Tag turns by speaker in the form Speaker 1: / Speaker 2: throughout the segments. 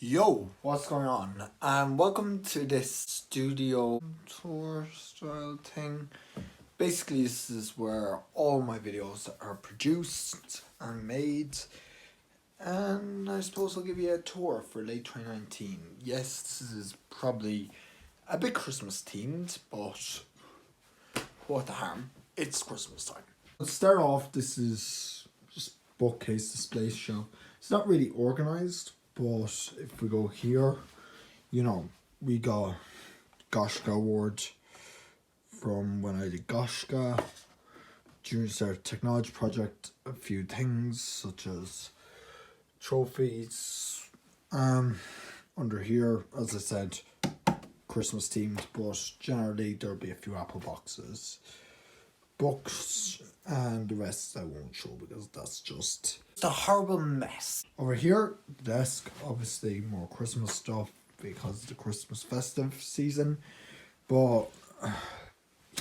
Speaker 1: Yo, what's going on? Welcome to this studio tour style thing. Basically, this is where all my videos are produced and made. And I suppose I'll give you a tour for late 2019. Yes, this is probably a bit Christmas themed, but what the harm? It's Christmas time. Let's start off, this is just bookcase display shelf. It's not really organized, but if we go here, we got Goshka Award from when I did Goshka. Junior Star Technology Project, a few things such as trophies. Under here, as I said, Christmas themed, but generally there'll be a few Apple boxes, books, and the rest I won't show because that's just a horrible mess. Over here, the desk, obviously more Christmas stuff because of the Christmas festive season, but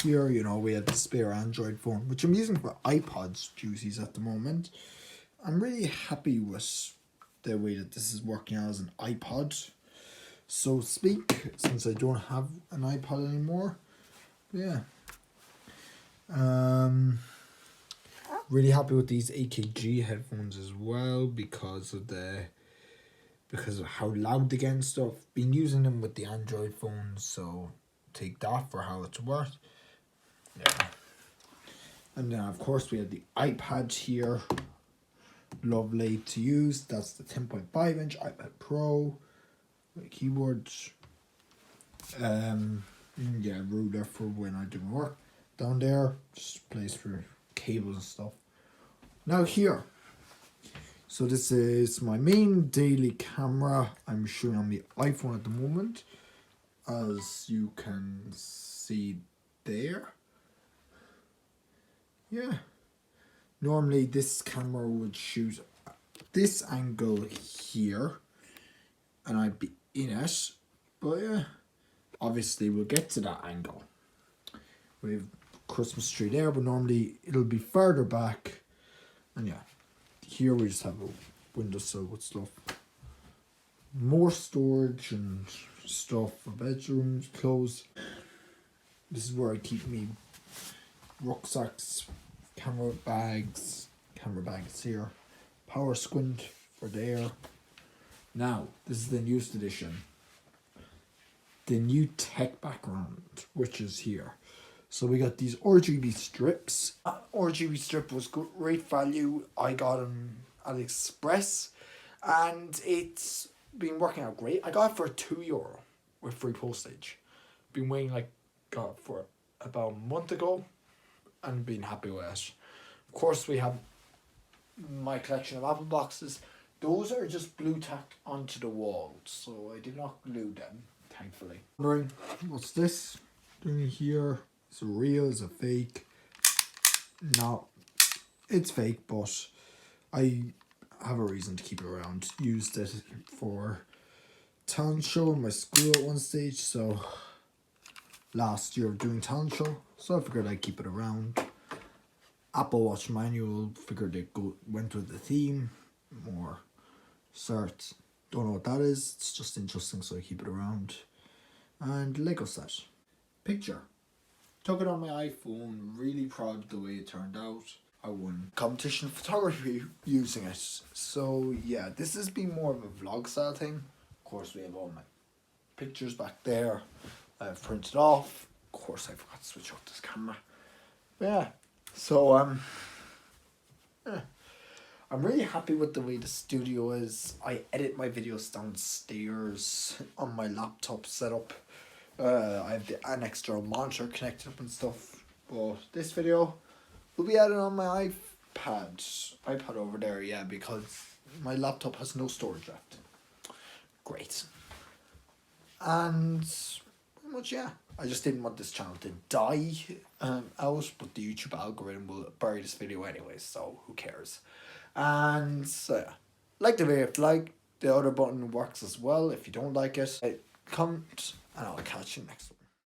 Speaker 1: here, we have the spare Android phone, which I'm using for iPods duties at the moment. I'm really happy with the way that this is working out as an iPod, so to speak, since I don't have an iPod anymore. Yeah. Really happy with these AKG headphones as well because of how loud they get and stuff. Been using them with the Android phones, so take that for how it's worth. Yeah. And then of course we have the iPad here. Lovely to use. That's the 10.5 inch iPad Pro. The keyboard. Ruler for when I do work. Down there, just a place for cables and stuff. Now here. So this is my main daily camera. I'm shooting on the iPhone at the moment, as you can see there. Yeah. Normally this camera would shoot this angle here and I'd be in it, but yeah, obviously we'll get to that angle. We have Christmas tree there, but normally it'll be further back. And yeah, here we just have a windowsill with stuff. More storage and stuff for bedrooms, clothes. This is where I keep me rucksacks, camera bags here, power squint for there. Now, this is the newest edition. The new tech background, which is here. So we got these RGB strips. RGB strip was great value. I got them at AliExpress and it's been working out great. I got it for €2 with free postage. Been waiting got it for about a month ago and been happy with it. Of course, we have my collection of Apple boxes. Those are just blue tacked onto the wall, so I did not glue them, thankfully. Wondering, what's this doing here? Is it real? Is it fake? No, it's fake, but I have a reason to keep it around. Used it for talent show in my school at one stage, so last year of doing talent show, so I figured I'd keep it around. Apple Watch manual, figured it went with the theme. More certs, don't know what that is, it's just interesting, so I keep it around. And Lego set. Picture. Took it on my iPhone, really proud of the way it turned out. I won competition photography using it. So yeah, this has been more of a vlog style thing. Of course, we have all my pictures back there. I've printed off. Of course, I forgot to switch off this camera. But yeah, so I'm really happy with the way the studio is. I edit my videos downstairs on my laptop setup. I have an external monitor connected up and stuff. But this video will be added on my iPad over there, yeah, because my laptop has no storage left. Great. And pretty much, yeah, I just didn't want this channel to die out, but the YouTube algorithm will bury this video anyway, so who cares. And so yeah, like the video if you like. The other button works as well if you don't like it. Comment and I'll catch you next one.